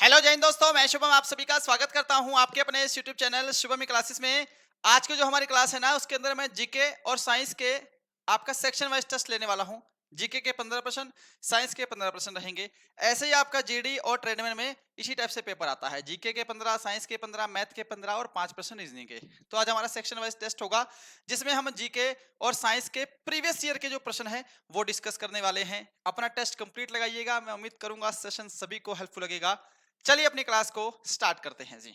Hello जय हिंद दोस्तों, मैं शुभम आप सभी का स्वागत करता हूं आपके अपने इस यूट्यूब चैनल शुभम क्लासेस में। आज की जो हमारी क्लास है ना, उसके अंदर मैं जीके और साइंस के आपका सेक्शन वाइज टेस्ट लेने वाला हूं। जीके के 15%, साइंस के 15% रहेंगे। ऐसे ही आपका जीडी और ट्रेडमेन में इसी टाइप से पेपर आता है। जीके के 15, साइंस के 15, मैथ के 15 और 5% रीजनिंग के। तो आज हमारा सेक्शन वाइज टेस्ट होगा, जिसमें हम जीके और साइंस के प्रीवियस ईयर के जो प्रश्न है वो डिस्कस करने वाले हैं। अपना टेस्ट कंप्लीट लगाइएगा, मैं उम्मीद करूंगा सेशन सभी को हेल्पफुल लगेगा। चलिए अपनी क्लास को स्टार्ट करते हैं जी।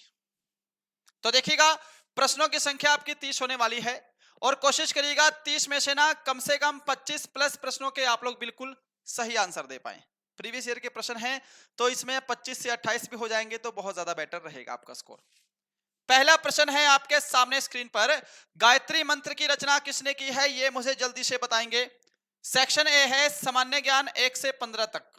तो देखिएगा, प्रश्नों की संख्या आपकी 30 होने वाली है और कोशिश करिएगा 30 में से ना कम से कम 25 प्लस प्रश्नों के आप लोग बिल्कुल सही आंसर दे पाए। प्रीवियस ईयर के प्रश्न हैं तो इसमें 25 से 28 भी हो जाएंगे तो बहुत ज्यादा बेटर रहेगा आपका स्कोर। पहला प्रश्न है आपके सामने स्क्रीन पर, गायत्री मंत्र की रचना किसने की है, ये मुझे जल्दी से बताएंगे। सेक्शन ए है सामान्य ज्ञान 1 से 15 तक।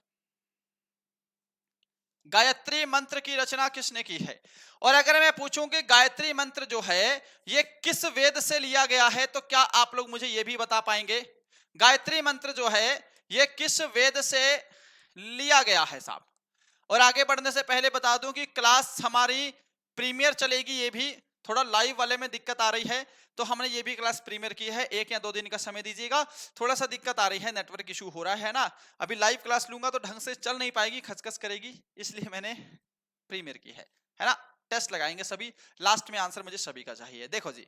गायत्री मंत्र की रचना किसने की है? और अगर मैं पूछूं कि गायत्री मंत्र जो है ये किस वेद से लिया गया है, तो क्या आप लोग मुझे ये भी बता पाएंगे? गायत्री मंत्र जो है ये किस वेद से लिया गया है साहब? और आगे बढ़ने से पहले बता दूं कि क्लास हमारी प्रीमियर चलेगी। ये भी थोड़ा लाइव वाले में दिक्कत आ रही है, तो हमने ये भी क्लास प्रीमियर की है। 1 या 2 दिन का समय दीजिएगा, थोड़ा सा दिक्कत आ रही है, नेटवर्क इशू हो रहा है ना। अभी लाइव क्लास लूंगा तो ढंग से चल नहीं पाएगी, खचखच करेगी, इसलिए मैंने प्रीमियर की है ना। टेस्ट लगाएंगे सभी, लास्ट में आंसर मुझे सभी का चाहिए। देखो जी,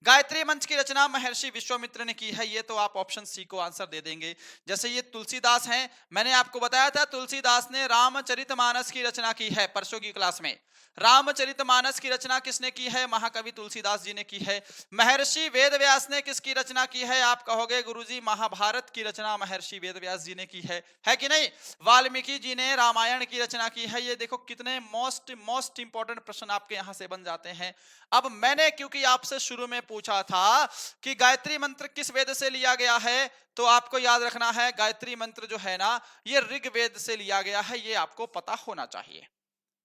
गायत्री मंत्र की रचना महर्षि विश्वामित्र ने की है, ये तो आप ऑप्शन सी को आंसर दे देंगे। जैसे ये तुलसीदास हैं, मैंने आपको बताया था तुलसीदास ने रामचरितमानस की रचना की है परसों की क्लास में। रामचरितमानस की रचना किसने की है? महाकवि तुलसीदास जी ने की है। महर्षि वेदव्यास ने किसकी रचना की है? आप कहोगे गुरुजी महाभारत की रचना महर्षि वेदव्यास जी ने की है कि नहीं? वाल्मीकि जी ने रामायण की रचना की है। ये देखो कितने मोस्ट इंपॉर्टेंट प्रश्न आपके यहां से बन जाते हैं। अब मैंने क्योंकि आपसे शुरू में पूछा था कि गायत्री मंत्र किस वेद से लिया गया है, तो आपको याद रखना है गायत्री मंत्र जो है ना ये ऋग्वेद से लिया गया है, ये आपको पता होना चाहिए।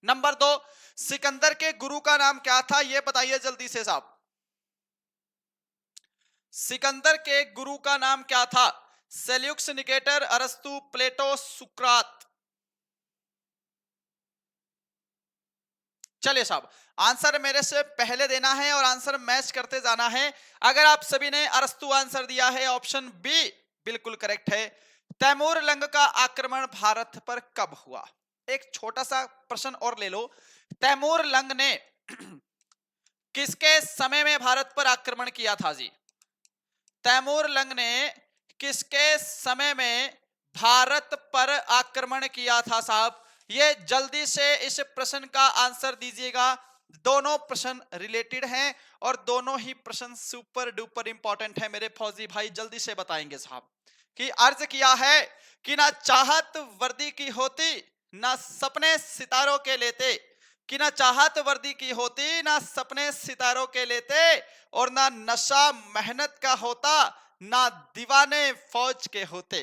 नंबर 2, सिकंदर के गुरु का नाम क्या था, ये बताइए जल्दी से साहब। सिकंदर के गुरु का नाम क्या था? सेल्यूक्स, निकेटर, अरस्तु, प्लेटो, सुकरात। चलिए साहब, आंसर मेरे से पहले देना है और आंसर मैच करते जाना है। अगर आप सभी ने अरस्तु आंसर दिया है, ऑप्शन बी बिल्कुल करेक्ट है। तैमूर लंग का आक्रमण भारत पर कब हुआ? एक छोटा सा प्रश्न और ले लो। तैमूर लंग ने किसके समय में भारत पर आक्रमण किया था जी? तैमूर लंग ने किसके समय में भारत पर आक्रमण किया था साहब? ये जल्दी से इस प्रश्न का आंसर दीजिएगा। दोनों प्रश्न रिलेटेड हैं और दोनों ही प्रश्न सुपर डुपर इंपॉर्टेंट है मेरे फौजी भाई, जल्दी से बताएंगे साहब। कि अर्ज किया है कि ना चाहत वर्दी की होती, ना सपने सितारों के लेते। कि ना चाहत वर्दी की होती, ना सपने सितारों के लेते, और ना नशा मेहनत का होता, ना दीवाने फौज के होते।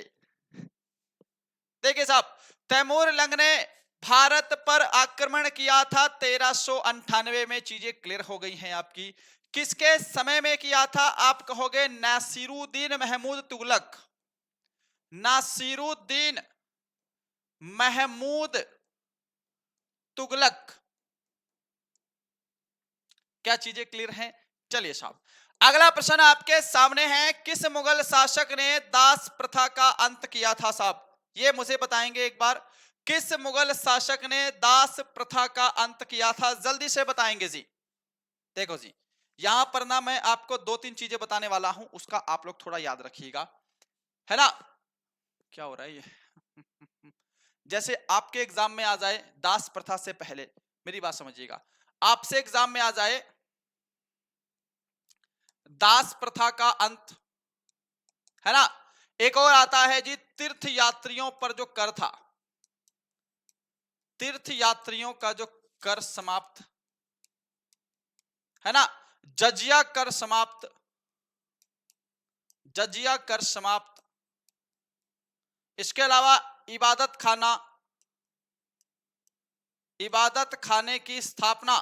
देखिए साहब, तैमूर लंग ने भारत पर आक्रमण किया था 1398 में। चीजें क्लियर हो गई हैं आपकी। किसके समय में किया था? आप कहोगे नासिरुद्दीन महमूद तुगलक। नासिरुद्दीन महमूद तुगलक। क्या चीजें क्लियर हैं? चलिए साहब, अगला प्रश्न आपके सामने है, किस मुगल शासक ने दास प्रथा का अंत किया था साहब? ये मुझे बताएंगे एक बार, किस मुगल शासक ने दास प्रथा का अंत किया था? जल्दी से बताएंगे जी। देखो जी, यहां पर ना मैं आपको 2-3 चीजें बताने वाला हूं, उसका आप लोग थोड़ा याद रखिएगा, है ना। क्या हो रहा है ये जैसे आपके एग्जाम में आ जाए दास प्रथा से पहले, मेरी बात समझिएगा, आपसे एग्जाम में आ जाए दास प्रथा का अंत, है ना। एक और आता है जी तीर्थ यात्रियों पर जो कर था, तीर्थ यात्रियों का जो कर समाप्त, है ना। जजिया कर समाप्त, जजिया कर समाप्त। इसके अलावा इबादत खाना, इबादत खाने की स्थापना।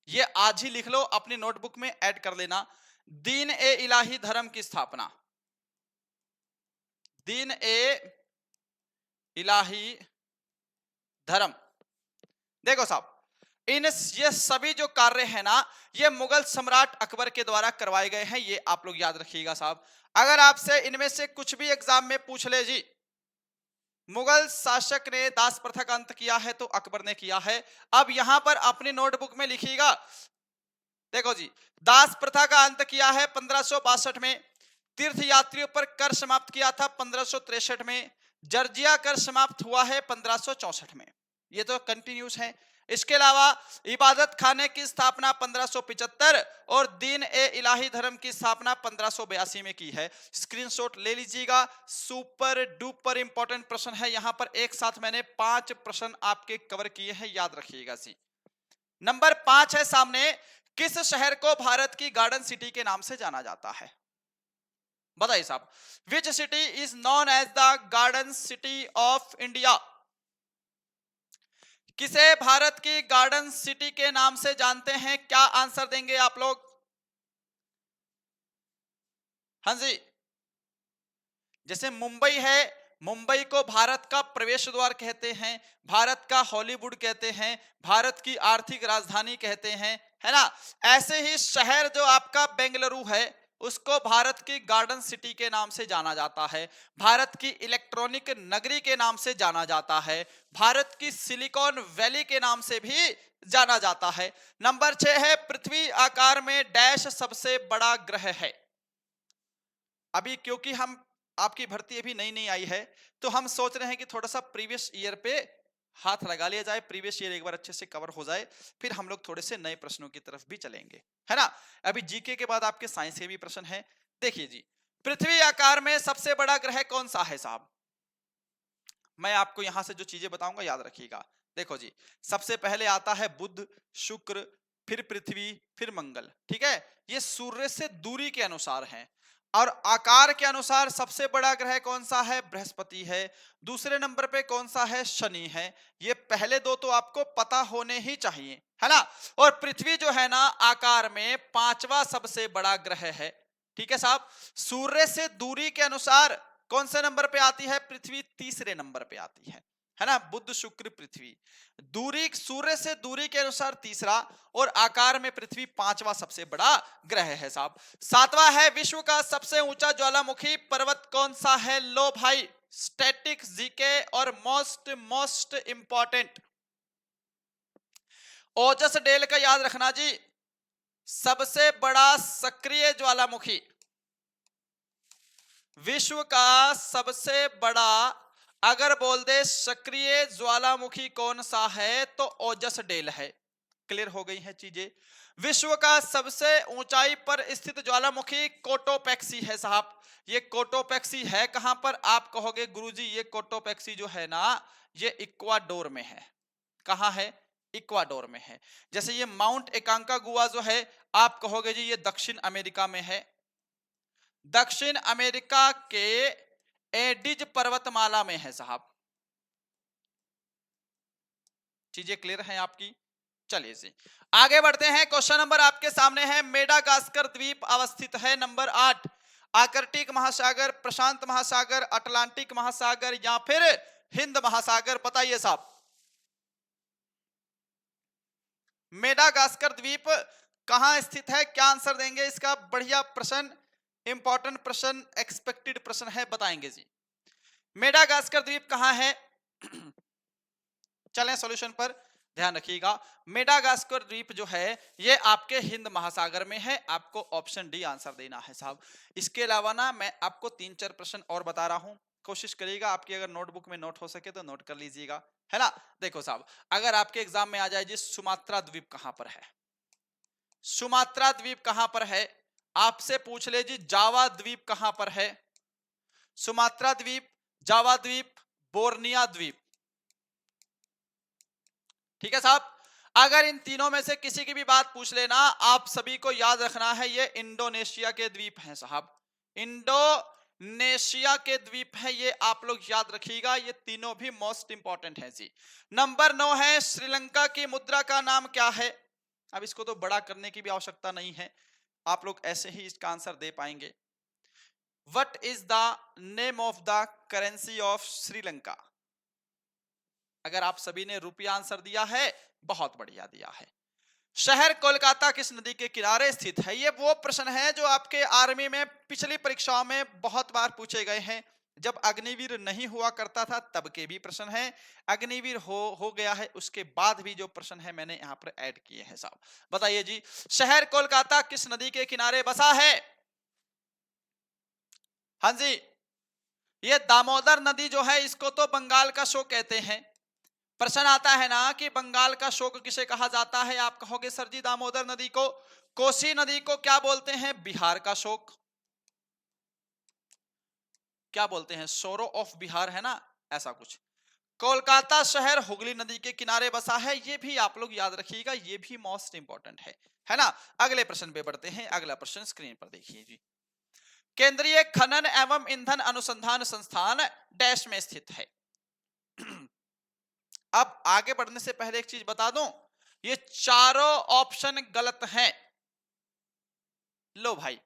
ये आज ही लिख लो, अपनी नोटबुक में ऐड कर लेना। दीन ए इलाही धर्म की स्थापना, दीन ए इलाही धर्म। देखो साहब, ये सभी जो कार्य है ना, ये मुगल सम्राट अकबर के द्वारा करवाए गए हैं, ये आप लोग याद रखिएगा साहब। अगर आपसे इनमें से कुछ भी एग्जाम में पूछ ले जी, मुगल शासक ने दास प्रथा का अंत किया है तो अकबर ने किया है। अब यहां पर अपनी नोटबुक में लिखिएगा, देखो जी, दास प्रथा का अंत किया है 1562 में, तीर्थ यात्रियों पर कर समाप्त किया था 1563 में, जर्जिया कर समाप्त हुआ है 1564 में। ये तो कंटिन्यूस है। इसके अलावा इबादत खाने की स्थापना 1575 और दीन ए इलाही धर्म की स्थापना 1582 में की है। स्क्रीनशॉट ले लीजिएगा, सुपर डुपर इंपॉर्टेंट प्रश्न है। यहां पर एक साथ मैंने 5 प्रश्न आपके कवर किए हैं, याद रखिएगा जी। नंबर 5 है सामने, किस शहर को भारत की गार्डन सिटी के नाम से जाना जाता है? बताइए साहब, which city is known as the garden city of India? किसे भारत की गार्डन सिटी के नाम से जानते हैं? क्या आंसर देंगे आप लोग? हाँ जी, जैसे मुंबई है, मुंबई को भारत का प्रवेश द्वार कहते हैं, भारत का हॉलीवुड कहते हैं, भारत की आर्थिक राजधानी कहते हैं, है ना। ऐसे ही शहर जो आपका बेंगलुरु है, उसको भारत की गार्डन सिटी के नाम से जाना जाता है, भारत की इलेक्ट्रॉनिक नगरी के नाम से जाना जाता है, भारत की सिलिकॉन वैली के नाम से भी जाना जाता है। नंबर 6 है, पृथ्वी आकार में डैश सबसे बड़ा ग्रह है? अभी क्योंकि हम आपकी भर्ती अभी नई नई आई है, तो हम सोच रहे हैं कि थोड़ा सा प्रीवियस ईयर पे हाथ लगा लिया जाए, प्रीवियस ईयर एक बार अच्छे से कवर हो जाए, फिर हम लोग थोड़े से नए प्रश्नों की तरफ भी चलेंगे, है ना। अभी जीके के बाद आपके साइंस के भी प्रश्न है। देखिए जी, पृथ्वी आकार में सबसे बड़ा ग्रह कौन सा है साहब? मैं आपको यहां से जो चीजें बताऊंगा याद रखिएगा। देखो जी, सबसे पहले आता है बुध, शुक्र, फिर पृथ्वी, फिर मंगल, ठीक है। ये सूर्य से दूरी के अनुसार है, और आकार के अनुसार सबसे बड़ा ग्रह कौन सा है? बृहस्पति है। दूसरे नंबर पे कौन सा है? शनि है। ये पहले दो तो आपको पता होने ही चाहिए, है ना। और पृथ्वी जो है ना, आकार में 5वां सबसे बड़ा ग्रह है, ठीक है साहब। सूर्य से दूरी के अनुसार कौन से नंबर पे आती है? पृथ्वी तीसरे नंबर पे आती है ना। बुध शुक्र पृथ्वी, दूरी सूर्य से दूरी के अनुसार तीसरा, और आकार में पृथ्वी 5वां सबसे बड़ा ग्रह है साहब। 7वां है, विश्व का सबसे ऊंचा ज्वालामुखी पर्वत कौन सा है? लो भाई, स्टैटिक जीके और मोस्ट इंपॉर्टेंट, ओजस डेल का याद रखना जी। सबसे बड़ा सक्रिय ज्वालामुखी, विश्व का सबसे बड़ा अगर बोल दे सक्रिय ज्वालामुखी कौन सा है, तो ओजस डेल है। क्लियर हो गई हैं चीजें। विश्व का सबसे ऊंचाई पर स्थित ज्वालामुखी कोटोपैक्सी है साहब। ये कोटोपैक्सी है कहां पर? आप कहोगे गुरुजी ये कोटोपैक्सी जो है ना, ये इक्वाडोर में है। कहां है? इक्वाडोर में है। जैसे ये माउंट एकांकागुआ जो है, आप कहोगे जी ये दक्षिण अमेरिका में है। दक्षिण अमेरिका के एडिज पर्वतमाला में है साहब। चीजें क्लियर हैं आपकी? चलिए जी, आगे बढ़ते हैं। क्वेश्चन नंबर आपके सामने है, मेडागास्कर द्वीप अवस्थित है नंबर 8, आर्कटिक महासागर, प्रशांत महासागर, अटलांटिक महासागर या फिर हिंद महासागर? बताइए साहब, मेडागास्कर द्वीप कहां स्थित है? क्या आंसर देंगे इसका? बढ़िया प्रश्न, इंपॉर्टेंट प्रश्न, एक्सपेक्टेड प्रश्न है, बताएंगे जी। मेडागास्कर द्वीप कहां है? चलें सॉल्यूशन पर, ध्यान रखिएगा। मेडागास्कर द्वीप जो है ये आपके हिंद महासागर में है। आपको ऑप्शन डी आंसर देना है साहब। इसके अलावा ना मैं आपको 3-4 प्रश्न और बता रहा हूं, कोशिश करिएगा आपकी अगर नोटबुक में नोट हो सके तो नोट कर लीजिएगा, है ना। देखो साहब, अगर आपके एग्जाम में आ जाए जी, सुमात्रा द्वीप कहां पर है? सुमात्रा द्वीप कहां पर है? आपसे पूछ ले जी, जावा द्वीप कहां पर है? सुमात्रा द्वीप, जावा द्वीप, बोर्निया द्वीप, ठीक है साहब। अगर इन तीनों में से किसी की भी बात पूछ लेना, आप सभी को याद रखना है ये इंडोनेशिया के द्वीप हैं साहब। इंडोनेशिया के द्वीप हैं ये, आप लोग याद रखिएगा। ये तीनों भी मोस्ट इंपॉर्टेंट हैं जी। नंबर 9 है, श्रीलंका की मुद्रा का नाम क्या है? अब इसको तो बड़ा करने की भी आवश्यकता नहीं है, आप लोग ऐसे ही इसका आंसर दे पाएंगे। What is the name of the currency of Sri Lanka? अगर आप सभी ने रुपया आंसर दिया है बहुत बढ़िया दिया है। शहर कोलकाता किस नदी के किनारे स्थित है? ये वो प्रश्न है जो आपके आर्मी में पिछली परीक्षाओं में बहुत बार पूछे गए हैं। जब अग्निवीर नहीं हुआ करता था तब के भी प्रश्न है, अग्निवीर हो गया है उसके बाद भी जो प्रश्न है मैंने यहाँ पर ऐड किए हैं साहब। बताइए जी, शहर कोलकाता किस नदी के किनारे बसा है? हाँ जी, ये दामोदर नदी जो है इसको तो बंगाल का शोक कहते हैं। प्रश्न आता है ना कि बंगाल का शोक किसे कहा जाता है? आप कहोगे सर जी दामोदर नदी को। कोसी नदी को क्या बोलते हैं? बिहार का शोक। क्या बोलते हैं? सोरो ऑफ बिहार, है ना, ऐसा कुछ। कोलकाता शहर हुगली नदी के किनारे बसा है, ये भी आप लोग याद रखिएगा, ये भी मोस्ट इंपॉर्टेंट है ना। अगले प्रश्न पे बढ़ते हैं। अगला प्रश्न स्क्रीन पर देखिए जी। केंद्रीय खनन एवं ईंधन अनुसंधान संस्थान डैश में स्थित है। अब आगे बढ़ने से पहले एक चीज बता दूं, ये चारों ऑप्शन गलत हैं। लो भाई,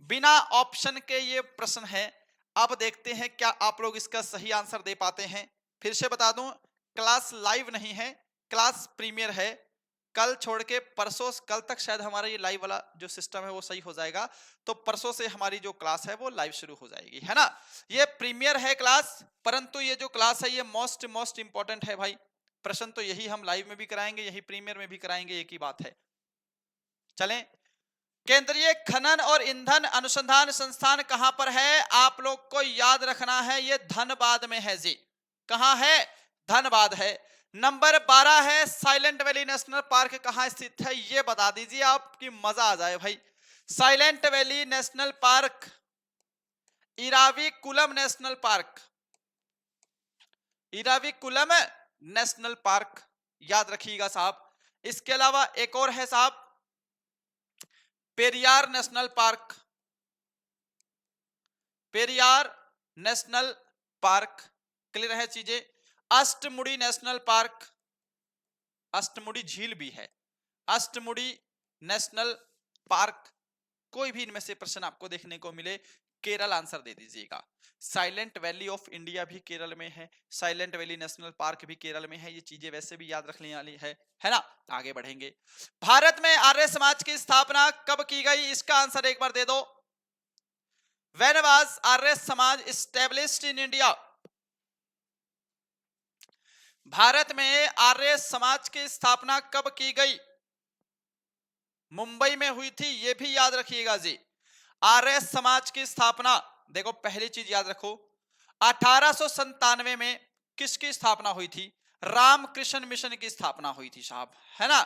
बिना ऑप्शन के ये प्रश्न है। अब देखते हैं क्या आप लोग इसका सही आंसर दे पाते हैं। फिर से बता दूं, क्लास लाइव नहीं है, क्लास प्रीमियर है। कल छोड़ के परसों, कल तक शायद हमारा ये लाइव वाला जो सिस्टम है वो सही हो जाएगा, तो परसों से हमारी जो क्लास है वो लाइव शुरू हो जाएगी, है ना। ये प्रीमियर है क्लास, परंतु ये जो क्लास है ये मोस्ट इंपॉर्टेंट है भाई। प्रश्न तो यही हम लाइव में भी कराएंगे, यही प्रीमियर में भी कराएंगे, एक ही बात है। चलें, केंद्रीय खनन और ईंधन अनुसंधान संस्थान कहां पर है? आप लोग को याद रखना है, ये धनबाद में है जी। कहां है? धनबाद है। नंबर 12 है साइलेंट वैली नेशनल पार्क कहां स्थित है? ये बता दीजिए, आपकी मजा आ जाए भाई। Silent valley national park, Eravikulam national park, Eravikulam national park, याद रखिएगा साहब। इसके अलावा एक और है साहब, Periyar national park, Periyar national park, clear है चीजें। अष्टमुड़ी नेशनल पार्क, अष्टमुड़ी झील भी है, अष्टमुड़ी नेशनल पार्क। कोई भी इनमें से प्रश्न आपको देखने को मिले, केरल आंसर दे दीजिएगा। साइलेंट वैली ऑफ इंडिया भी केरल में है, साइलेंट वैली नेशनल पार्क भी केरल में है। ये चीजें वैसे भी याद रखने वाली है ना। आगे बढ़ेंगे। भारत में आर्य समाज की स्थापना कब की गई? इसका आंसर एक बार दे दो। When was Arya Samaj established in India? Bharat में आर्य समाज की स्थापना कब की गई? मुंबई में हुई थी, ये भी याद रखिएगा जी। आर्य समाज की स्थापना, देखो पहली चीज याद रखो, 1897 में किसकी स्थापना हुई थी? रामकृष्ण मिशन की स्थापना हुई थी साहब, है ना।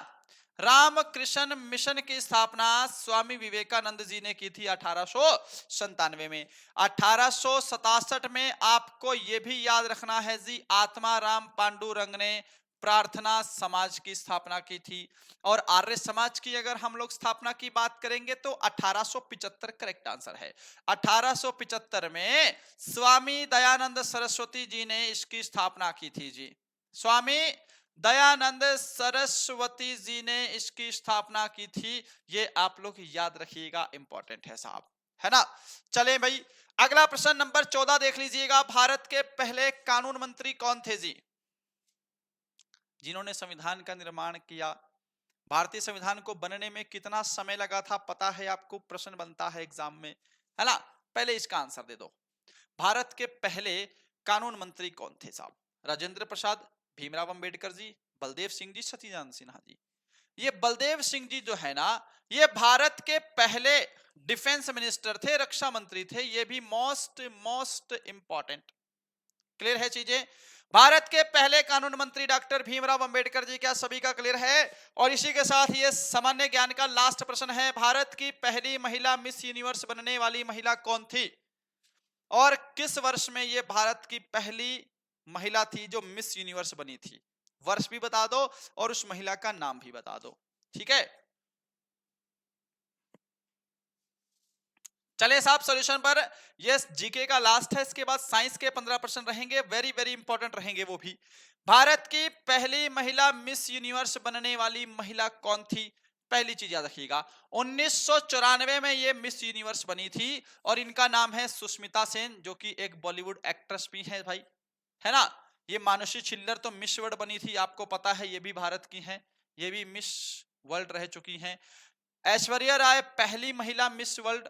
रामकृष्ण मिशन की स्थापना स्वामी विवेकानंद जी ने की थी 1897 में। 1867 में आपको यह भी याद रखना है जी, आत्माराम पांडुरंग ने प्रार्थना समाज की स्थापना की थी। और आर्य समाज की अगर हम लोग स्थापना की बात करेंगे तो 1875 करेक्ट आंसर है। 1875 में स्वामी दयानंद सरस्वती जी ने इसकी स्थापना की थी जी। स्वामी दयानंद सरस्वती जी ने इसकी स्थापना की थी। ये आप लोग याद रखिएगा, इंपॉर्टेंट है साहब, है ना। चले भाई, अगला प्रश्न नंबर 14 देख लीजिएगा। भारत के पहले कानून मंत्री कौन थे जी? जिन्होंने संविधान का निर्माण किया। भारतीय संविधान को बनने में कितना समय लगा था पता है आपको? प्रश्न बनता है एग्जाम में, है ना। पहले इसका आंसर दे दो। भारत के पहले कानून मंत्री कौन थे साहब? राजेंद्र प्रसाद, भीमराव अंबेडकर जी, बलदेव सिंह जी, सत्येंद्र सिन्हा जी। ये बलदेव सिंह जी जो है ना, ये भारत के पहले डिफेंस मिनिस्टर थे, रक्षा मंत्री थे। ये भी मोस्ट इंपॉर्टेंट, क्लियर है चीजें। भारत के पहले कानून मंत्री डॉक्टर भीमराव अंबेडकर जी, क्या सभी का क्लियर है? और इसी के साथ ये सामान्य ज्ञान का लास्ट प्रश्न है, भारत की पहली महिला मिस यूनिवर्स बनने वाली महिला कौन थी? और किस वर्ष में ये भारत की पहली महिला थी जो मिस यूनिवर्स बनी थी? वर्ष भी बता दो और उस महिला का नाम भी बता दो, ठीक है। चले साहब सॉल्यूशन पर। ये जीके का लास्ट है, इसके बाद साइंस के 15 प्रश्न रहेंगे, वेरी इंपॉर्टेंट रहेंगे वो भी। भारत की पहली महिला मिस यूनिवर्स बनने वाली महिला कौन थी? पहली चीज याद रखिएगा, 1994 में ये मिस यूनिवर्स बनी थी और इनका नाम है सुष्मिता सेन, जो कि एक बॉलीवुड एक्ट्रेस भी है भाई, है ना। ये मानुषी छिल्लर तो मिस वर्ल्ड बनी थी, आपको पता है, ये भी भारत की हैं, ये भी मिस वर्ल्ड रह चुकी हैं। ऐश्वर्या राय पहली महिला मिस वर्ल्ड,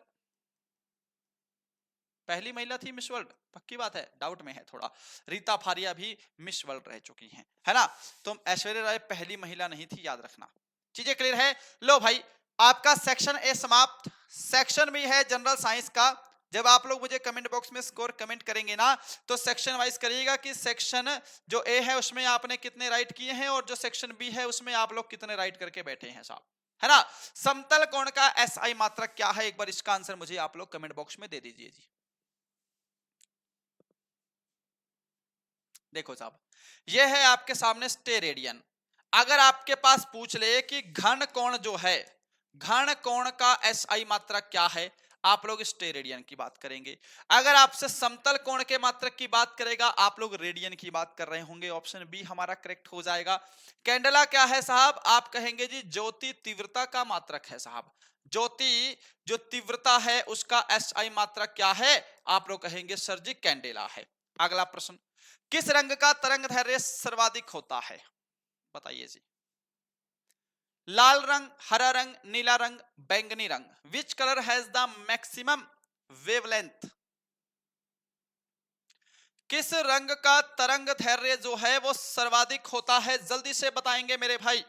पहली महिला थी मिस वर्ल्ड, पक्की बात है, डाउट में है थोड़ा। रीता फारिया भी मिस वर्ल्ड रह चुकी हैं, है ना। तो ऐश्वर्या राय पहली महिला नहीं थी, याद रखना। चीजें क्लियर है। लो भाई, आपका सेक्शन ए समाप्त। सेक्शन भी है जनरल साइंस का। जब आप लोग मुझे कमेंट बॉक्स में स्कोर कमेंट करेंगे ना, तो सेक्शन वाइज करिएगा कि सेक्शन जो ए है उसमें आपने कितने राइट किए हैं, और जो सेक्शन बी है उसमें आप लोग कितने राइट करके बैठे हैं साहब, है ना। समतल कोण का एसआई मात्रक क्या है, एक बार इसका आंसर मुझे आप लोग कमेंट बॉक्स में दे दीजिए जी। देखो साहब, यह है आपके सामने स्टेरेडियन। अगर आपके पास पूछ ले कि घन कोण जो है, घन कोण का एसआई मात्रक क्या है, आप लोग स्टेरेडियन की बात करेंगे। अगर आपसे समतल कोण के मात्रक की बात करेगा, आप लोग रेडियन की बात कर रहे होंगे। ऑप्शन बी हमारा करेक्ट हो जाएगा। कैंडेला क्या है साहब, आप कहेंगे जी ज्योति तीव्रता का मात्रक है साहब। ज्योति जो तीव्रता है उसका एसआई मात्रक क्या है, आप लोग कहेंगे सर जी कैंडेला है। अगला प्रश्न, किस रंग का तरंग दैर्ध्य सर्वाधिक होता है, बताइए जी। लाल रंग, हरा रंग, नीला रंग, बैंगनी रंग। Which colour has the maximum wavelength. किस रंग का तरंग दैर्ध्य जो है वो सर्वाधिक होता है, जल्दी से बताएंगे मेरे भाई।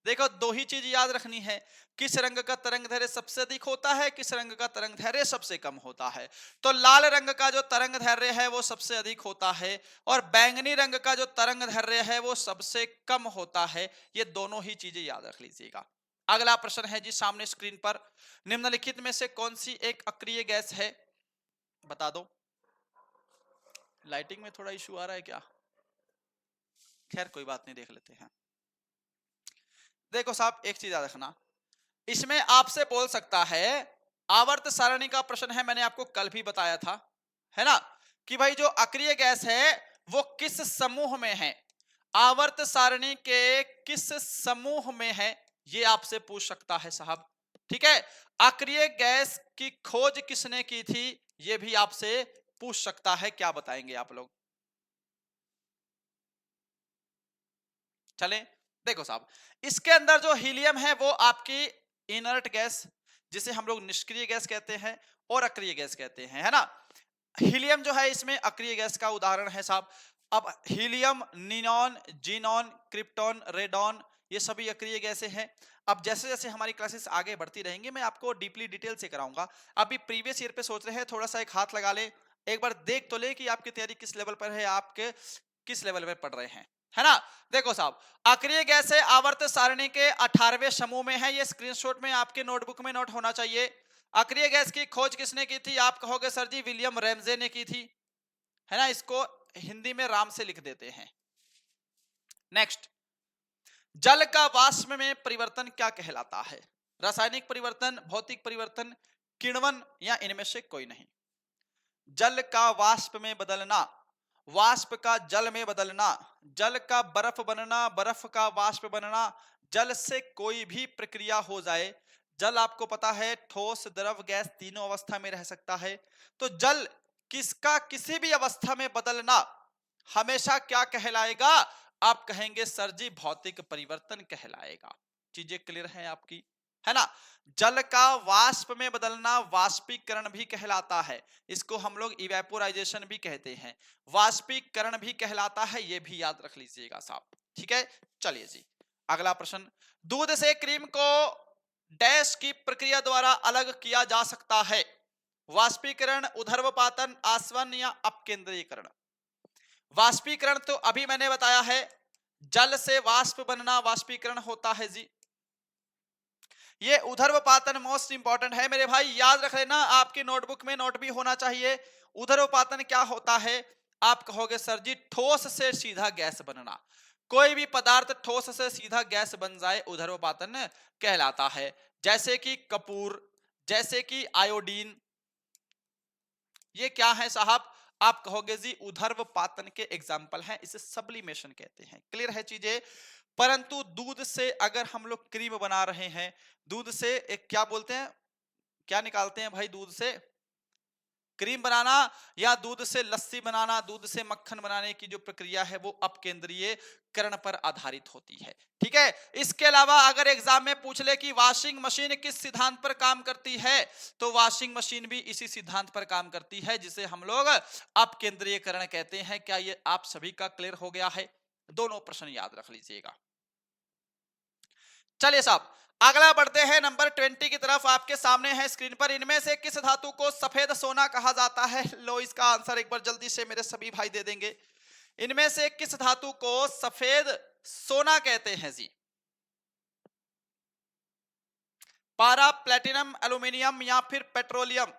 देखो, दो ही चीज याद रखनी है, किस रंग का तरंग दैर्ध्य सबसे अधिक होता है, किस रंग का तरंग दैर्ध्य सबसे कम होता है। तो लाल रंग का जो तरंग दैर्ध्य है वो सबसे अधिक होता है, और बैंगनी रंग का जो तरंग दैर्ध्य है वो सबसे कम होता है। ये दोनों ही चीजें याद रख लीजिएगा। अगला प्रश्न है जी सामने स्क्रीन पर, निम्नलिखित में से कौन सी एक अक्रिय गैस है, बता दो। लाइटिंग में थोड़ा इशू आ रहा है क्या, खैर कोई बात नहीं, देख लेते हैं। देखो साहब, एक चीज याद रखना, इसमें आपसे बोल सकता है, आवर्त सारणी का प्रश्न है, मैंने आपको कल भी बताया था, है ना, कि भाई जो अक्रिय गैस है वो किस समूह में है, आवर्त सारणी के किस समूह में है, ये आपसे पूछ सकता है साहब। ठीक है, अक्रिय गैस की खोज किसने की थी, ये भी आपसे पूछ सकता है, क्या बताएंगे आप लोग। चलें, देखो साहब, इसके अंदर जो हीलियम है वो आपकी इनर्ट गैस, जिसे हम लोग निष्क्रिय गैस कहते हैं और अक्रिय गैस कहते हैं, है ना। हीलियम जो है इसमें अक्रिय गैस का उदाहरण है साहब। अब helium, neon, xenon, krypton, radon, ये सभी अक्रिय गैसें हैं। अब जैसे जैसे हमारी क्लासेस आगे बढ़ती रहेंगी, मैं आपको डीपली डिटेल से कराऊंगा। अभी प्रीवियस ईयर पे सोच रहे हैं, थोड़ा सा एक हाथ लगा ले, एक बार देख तो ले कि आपकी तैयारी किस लेवल पर है, आपके किस लेवल पर पढ़ रहे हैं, है ना। देखो साहब, अक्रिय गैस है, आवर्त सारणी के 18वें समूह में है, ये स्क्रीनशॉट में आपके नोटबुक में नोट होना चाहिए। अक्रिय गैस की खोज किसने की थी, आप कहोगे सर जी विलियम रैमजे ने की थी, है ना। इसको हिंदी में राम से लिख देते हैं। नेक्स्ट, जल का वाष्प में परिवर्तन क्या कहलाता है, रासायनिक परिवर्तन, भौतिक परिवर्तन, किण्वन, या इनमें से कोई नहीं। जल का वाष्प में बदलना, वाष्प का जल में बदलना, जल का बर्फ बनना, बर्फ का वाष्प बनना, जल से कोई भी प्रक्रिया हो जाए, जल आपको पता है ठोस, द्रव, गैस तीनों अवस्था में रह सकता है, तो जल किसका किसी भी अवस्था में बदलना हमेशा क्या कहलाएगा, आप कहेंगे सर जी भौतिक परिवर्तन कहलाएगा। चीजें क्लियर हैं आपकी, है ना। जल का वाष्प में बदलना वाष्पीकरण भी कहलाता है, इसको हम लोग इवेपोराइजेशन भी कहते हैं, वाष्पीकरण भी कहलाता है, ये भी याद रख लीजिएगा साहब। ठीक है, चलिए जी अगला प्रश्न, दूध से क्रीम को डैश की प्रक्रिया द्वारा अलग किया जा सकता है, वाष्पीकरण, उधर्वपातन, आसवन, या अपकेंद्रीकरण। वाष्पीकरण तो अभी मैंने बताया है, जल से वाष्प बनना वाष्पीकरण होता है जी। ये उधर्वपातन मोस्ट इंपॉर्टेंट है मेरे भाई, याद रख लेना, आपकी नोटबुक में नोट भी होना चाहिए। उधर्वपातन क्या होता है, आप कहोगे सर जी ठोस से सीधा गैस बनना, कोई भी पदार्थ ठोस से सीधा गैस बन जाए उधर्वपातन कहलाता है। जैसे कि कपूर, जैसे कि आयोडीन, ये क्या है साहब, आप कहोगे जी उधर्वपातन के एग्जाम्पल हैं, इसे सब्लिमेशन कहते हैं। क्लियर है चीजें। परंतु दूध से अगर हम लोग क्रीम बना रहे हैं, दूध से एक क्या बोलते हैं, क्या निकालते हैं भाई दूध से, क्रीम बनाना या दूध से लस्सी बनाना, दूध से मक्खन बनाने की जो प्रक्रिया है वो अपकेंद्रीयकरण पर आधारित होती है। ठीक है, इसके अलावा अगर एग्जाम में पूछ ले कि वॉशिंग मशीन किस सिद्धांत पर काम करती है, तो वॉशिंग मशीन भी इसी सिद्धांत पर काम करती है जिसे हम लोग अपकेंद्रीयकरण कहते हैं। क्या ये आप सभी का क्लियर हो गया है? दोनों प्रश्न याद रख लीजिएगा। चलिए साहब, अगला बढ़ते हैं नंबर 20 की तरफ। आपके सामने है स्क्रीन पर, इनमें से किस धातु को सफेद सोना कहा जाता है? लो, इसका आंसर एक बार जल्दी से मेरे सभी भाई दे देंगे। इनमें से किस धातु को सफेद सोना कहते हैं जी? पारा, प्लेटिनम, एल्यूमिनियम या फिर पेट्रोलियम?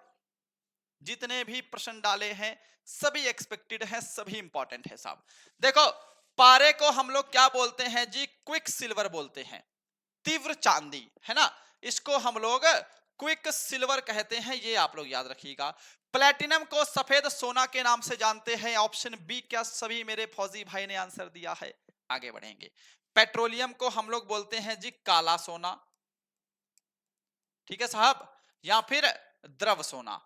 जितने भी प्रश्न डाले हैं सभी एक्सपेक्टेड हैं, सभी इंपॉर्टेंट है साहब। देखो, पारे को हम लोग क्या बोलते हैं जी? क्विक सिल्वर बोलते हैं, तीव्र चांदी, है ना। इसको हम लोग क्विक सिल्वर कहते हैं, ये आप लोग याद रखिएगा। प्लेटिनम को सफेद सोना के नाम से जानते हैं, ऑप्शन बी। क्या सभी मेरे फौजी भाई ने आंसर दिया है? आगे बढ़ेंगे। पेट्रोलियम को हम लोग बोलते हैं जी काला सोना, ठीक है साहब, या फिर द्रव सोना,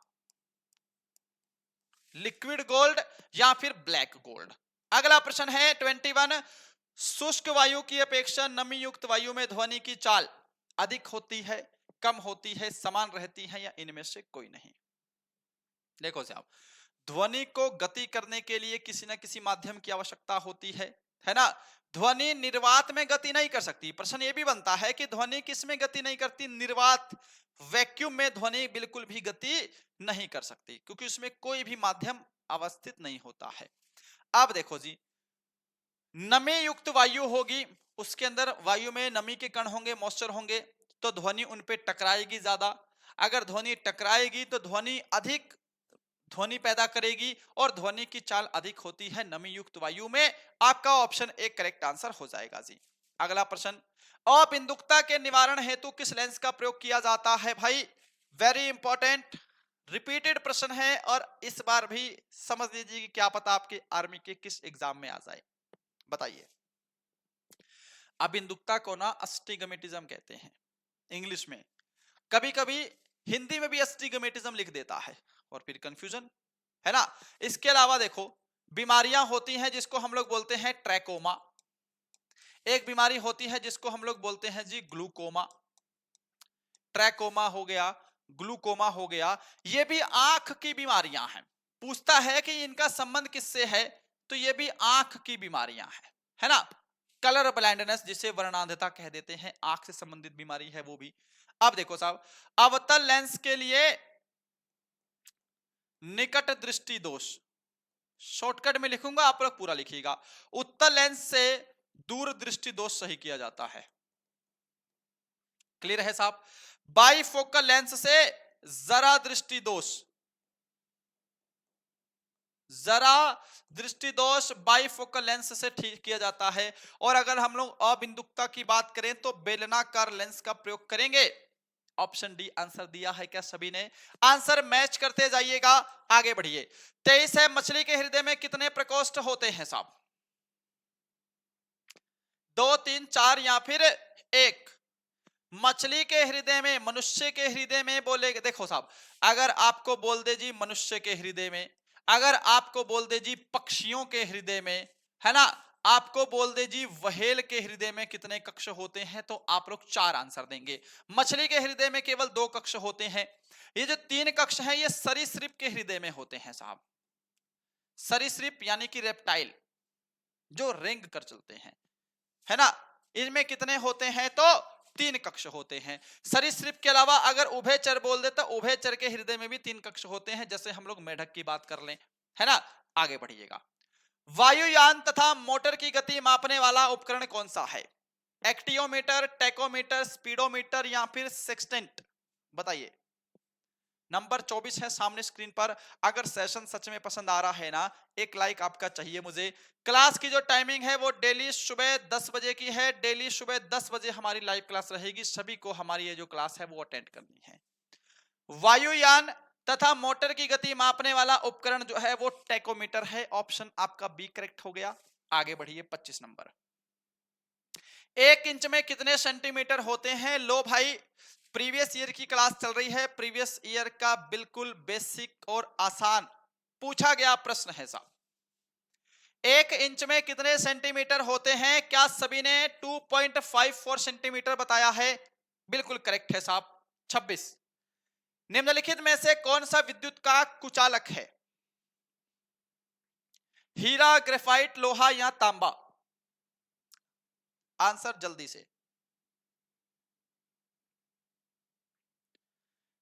लिक्विड गोल्ड या फिर ब्लैक गोल्ड। अगला प्रश्न है 21। शुष्क वायु की अपेक्षा नमी युक्त वायु में ध्वनि की चाल अधिक होती है, कम होती है, समान रहती है, या इनमें से कोई नहीं? देखो साहब, ध्वनि को गति करने के लिए किसी न किसी माध्यम की आवश्यकता होती है ना। ध्वनि निर्वात में गति नहीं कर सकती। प्रश्न ये भी बनता है कि ध्वनि किस में गति नहीं करती? निर्वात, वैक्यूम में ध्वनि बिल्कुल भी गति नहीं कर सकती, क्योंकि उसमें कोई भी माध्यम अवस्थित नहीं होता है। अब देखो जी, नमी युक्त वायु होगी, उसके अंदर वायु में नमी के कण होंगे, मॉइस्चर होंगे, तो ध्वनि उन पे टकराएगी ज्यादा। अगर ध्वनि टकराएगी तो ध्वनि अधिक ध्वनि पैदा करेगी और ध्वनि की चाल अधिक होती है नमी युक्त वायु में। आपका ऑप्शन एक करेक्ट आंसर हो जाएगा जी। अगला प्रश्न, अबिंदुकता के निवारण हेतु किस लेंस का प्रयोग किया जाता है? भाई वेरी इंपॉर्टेंट, रिपीटेड प्रश्न है, और इस बार भी समझ लीजिए कि क्या पता आपके आर्मी के किस एग्जाम में आ जाए। बताइए। अबिंदुकता को ना अस्टिगमेटिज्म कहते हैं इंग्लिश में, कभी कभी हिंदी में भी अस्टिगमेटिज्म लिख देता है और फिर कंफ्यूजन, है ना। इसके अलावा देखो, बीमारियां होती हैं जिसको हम लोग बोलते हैं ट्रैकोमा, एक बीमारी होती है जिसको हम लोग बोलते हैं जी ग्लूकोमा। ट्रैकोमा हो गया, ग्लूकोमा हो गया, ये भी आंख की बीमारियां हैं। पूछता है कि इनका संबंध किससे है, तो ये भी आंख की बीमारियां हैं, है ना। कलर ब्लाइंडनेस जिसे वर्णांधता कह देते हैं, आंख से संबंधित बीमारी है वो भी। अब देखो साहब, अवतल लेंस के लिए निकट दृष्टि दोष, शॉर्टकट में लिखूंगा, आप लोग पूरा लिखिएगा। उत्तल लेंस से दूर दृष्टि दोष सही किया जाता है। क्लियर है साहब? बाइफोकल लेंस से जरा दृष्टि दोष, जरा दृष्टि दोष बाइफोकल लेंस से ठीक किया जाता है। और अगर हम लोग अबिंदुकता की बात करें तो बेलनाकार लेंस का प्रयोग करेंगे। ऑप्शन डी आंसर दिया है क्या सभी ने? आंसर मैच करते जाइएगा, आगे बढ़िए। 23 है, मछली के हृदय में कितने प्रकोष्ठ होते हैं साहब? 2, 3, 4 या फिर 1? मछली के हृदय में, मनुष्य के हृदय में बोले, देखो साहब, अगर आपको बोल दे जी मनुष्य के हृदय में, अगर आपको बोल दे जी पक्षियों के हृदय में, है ना, आपको बोल दे जी व्हेल के हृदय में कितने कक्ष होते हैं, तो आप लोग 4 आंसर देंगे। मछली के हृदय में केवल 2 कक्ष होते हैं। ये जो 3 कक्ष हैं ये सरीसृप के हृदय में होते हैं साहब। सरीसृप यानी कि रेप्टाइल जो रेंग कर चलते हैं, है ना, इनमें कितने होते हैं? तो 3 कक्ष होते हैं। सरीसृप के अलावा अगर उभयचर बोल दे तो उभयचर के हृदय में भी 3 कक्ष होते हैं, जैसे हम लोग मेढक की बात कर लें, है ना। आगे बढ़िएगा। वायुयान तथा मोटर की गति मापने वाला उपकरण कौन सा है? एक्टियोमीटर, टेकोमीटर, स्पीडोमीटर या फिर सेक्सटेंट? बताइए। नंबर 24 है सामने स्क्रीन पर। अगर सेशन सच में पसंद आ रहा है ना, एक लाइक आपका चाहिए मुझे। क्लास की जो टाइमिंग है वो डेली सुबह 10 बजे की है। डेली सुबह 10 बजे हमारी लाइव क्लास रहेगी, सभी को हमारी ये जो क्लास है वो अटेंड करनी है। वायुयान तथा मोटर की गति मापने वाला उपकरण जो है वो टेकोमीटर है। ऑप्शन आपका बी करेक्ट हो गया। आगे बढ़िए 25 नंबर। 1 इंच में कितने सेंटीमीटर होते हैं? लो भाई, प्रीवियस ईयर की क्लास चल रही है, प्रीवियस ईयर का बिल्कुल बेसिक और आसान पूछा गया प्रश्न है साहब। 1 इंच में कितने सेंटीमीटर होते हैं? क्या सभी ने 2.54 सेंटीमीटर बताया है? बिल्कुल करेक्ट है साहब। 26। निम्नलिखित में से कौन सा विद्युत का कुचालक है? हीरा, ग्रेफाइट, लोहा या तांबा? आंसर जल्दी से।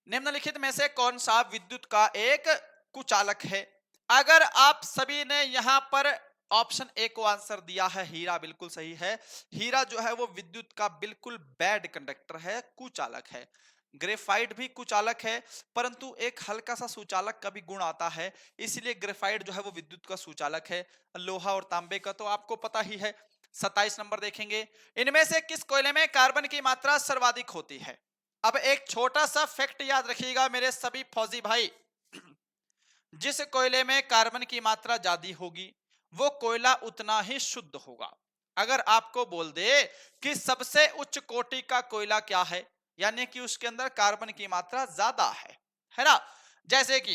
निम्नलिखित में से कौन सा विद्युत का एक कुचालक है? अगर आप सभी ने यहां पर ऑप्शन ए को आंसर दिया है, हीरा बिल्कुल सही है। हीरा जो है वो विद्युत का बिल्कुल बैड कंडक्टर है, कुचालक है। ग्रेफाइट भी कुचालक है, परंतु एक हल्का सा सुचालक का भी गुण आता है, इसलिए ग्रेफाइट जो है वो विद्युत का सुचालक है। लोहा और तांबे का तो आपको पता ही है। 27 नंबर देखेंगे, इनमें से किस कोयले में कार्बन की मात्रा सर्वाधिक होती है? अब एक छोटा सा फैक्ट याद रखिएगा मेरे सभी फौजी भाई, जिस कोयले में कार्बन की मात्रा ज्यादा होगी वो कोयला उतना ही शुद्ध होगा। अगर आपको बोल दे कि सबसे उच्च कोटि का कोयला क्या है, यानी कि उसके अंदर कार्बन की मात्रा ज्यादा है ना, जैसे कि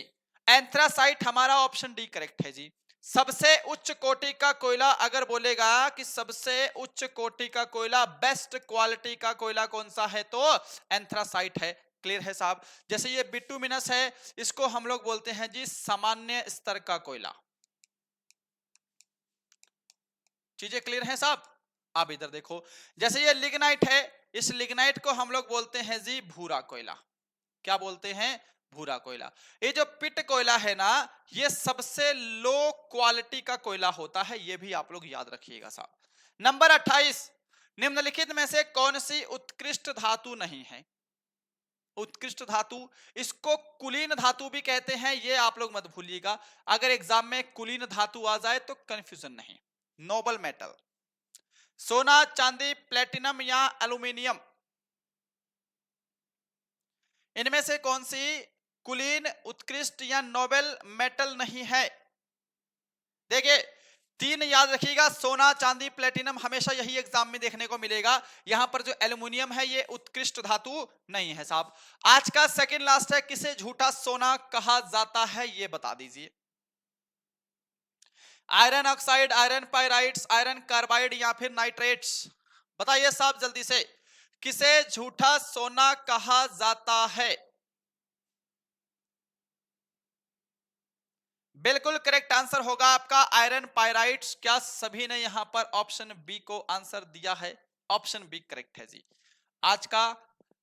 एंथ्रासाइट, हमारा ऑप्शन डी करेक्ट है जी। सबसे उच्च कोटि का कोयला अगर बोलेगा कि सबसे उच्च कोटि का कोयला, बेस्ट क्वालिटी का कोयला कौन सा है, तो एंथ्रासाइट है। क्लियर है साहब। जैसे ये बिटुमिनस है, इसको हम लोग बोलते हैं जी सामान्य स्तर का कोयला। चीजें क्लियर हैं साहब। आप इधर देखो, जैसे ये लिग्नाइट है, इस लिग्नाइट को हम लोग बोलते हैं जी भूरा कोयला। क्या बोलते हैं? भूरा कोयला। ये जो पिट कोयला है ना, ये सबसे लो क्वालिटी का कोयला होता है, ये भी आप लोग याद रखिएगा साहब। नंबर 28, निम्नलिखित में से कौन सी उत्कृष्ट धातु नहीं है? उत्कृष्ट धातु, इसको कुलीन धातु भी कहते हैं, ये आप लोग मत भूलिएगा। अगर एग्जाम में कुलीन धातु आ जाए तो कंफ्यूजन नहीं। नोबल मेटल, सोना, चांदी, प्लेटिनम या एल्यूमिनियम, इनमें से कौन सी कुलीन, उत्कृष्ट या नोबेल मेटल नहीं है? देखिए 3 याद रखिएगा, सोना, चांदी, प्लेटिनम, हमेशा यही एग्जाम में देखने को मिलेगा। यहां पर जो एल्यूमिनियम है ये उत्कृष्ट धातु नहीं है साहब। आज का सेकंड लास्ट है, किसे झूठा सोना कहा जाता है, ये बता दीजिए। Iron oxide, iron pyrites, iron carbide या फिर नाइट्रेट्स? बताइए साहब जल्दी से, किसे झूठा सोना कहा जाता है? बिल्कुल करेक्ट आंसर होगा आपका आयरन पाइराइट्स। क्या सभी ने यहां पर ऑप्शन बी को आंसर दिया है? ऑप्शन बी करेक्ट है जी। आज का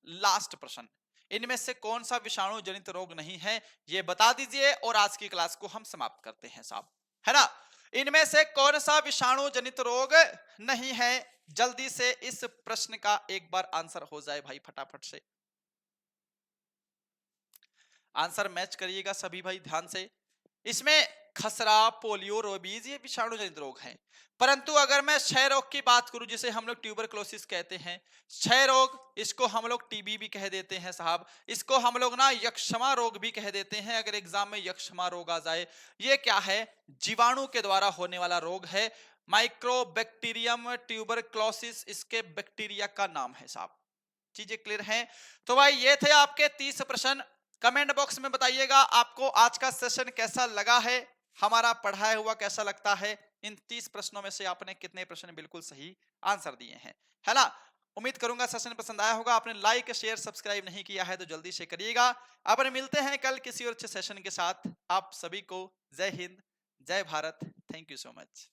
लास्ट प्रश्न, इनमें से कौन सा विषाणु जनित रोग नहीं है, ये बता दीजिए और आज की क्लास को हम समाप्त करते हैं साहब, है ना। इनमें से कौन सा विषाणु जनित रोग नहीं है? जल्दी से इस प्रश्न का एक बार आंसर हो जाए भाई, फटाफट से आंसर मैच करिएगा सभी भाई ध्यान से। इसमें खसरा, पोलियो, रेबीज ये विषाणु जनित रोग हैं। परंतु अगर मैं क्षय रोग की बात करूं, जिसे हम लोग ट्यूबरक्लोसिस कहते हैं, क्षय रोग, इसको हम लोग टीबी भी कह देते हैं साहब, इसको हम लोग ना यक्षमा रोग भी कह देते हैं। अगर एग्जाम में यक्षमा रोग आ जाए, ये क्या है? जीवाणु के द्वारा होने वाला रोग है, माइक्रोबैक्टीरियम ट्यूबरक्लोसिस इसके बैक्टीरिया का नाम है साहब। चीजें क्लियर हैं? तो भाई ये थे आपके 30 प्रश्न। कमेंट बॉक्स में बताइएगा आपको आज का सेशन कैसा लगा है, हमारा पढ़ाया हुआ कैसा लगता है। इन 30 प्रश्नों में से आपने कितने प्रश्न बिल्कुल सही आंसर दिए हैं, है ना। उम्मीद करूंगा सेशन पसंद आया होगा। आपने लाइक, शेयर, सब्सक्राइब नहीं किया है तो जल्दी से करिएगा। अपन मिलते हैं कल किसी और अच्छे सेशन के साथ। आप सभी को जय हिंद, जय Bharat. Thank you so much.